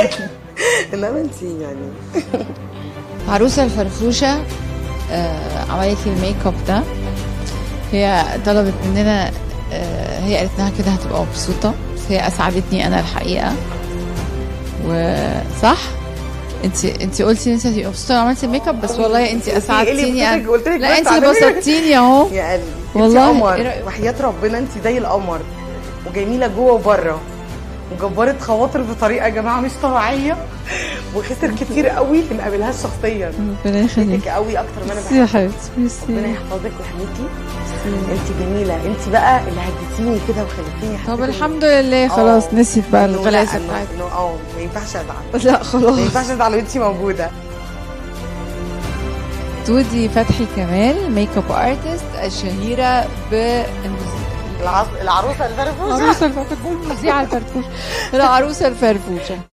لله. انما انت يعني عروسة الفرفوشة عملت لي الميك اب ده. هي طلبت مننا، هي قالت لها كده هتبقى مبسوطة، بس هي اسعدتني انا الحقيقة. وصح انت قلتي ان انت هتبقي مبسوطة وعملتي الميك اب، بس والله انت اسعدتيني انا. لا انت اللي بسطتيني اهو يا قلبي والله. انت قمر وحياة ربنا، انت زي القمر وجميلة جوه وبره وجبارة خواطر بطريقة يا جماعة مش طبيعية، وخسر كتير قوي اللي مقابلهاش شخصيا. ربنا يخليك قوي اكتر ما انا يا بحبك. حبيبتي. ربنا يحفظك ويحميكي. انت جميله، انت بقى اللي هديتيني كده وخليتيني. طب الحمد لله خلاص نسيت بقى الغلاسه بتاعتي. ما ينفعش ازعل. لا خلاص ما ينفعش ازعل وانت موجوده. دودي فتحي كمال ميك اب ارتست الشهيره العروسه الفرفوشه. العروسه الفرفوشه. العروسه الفرفوشه.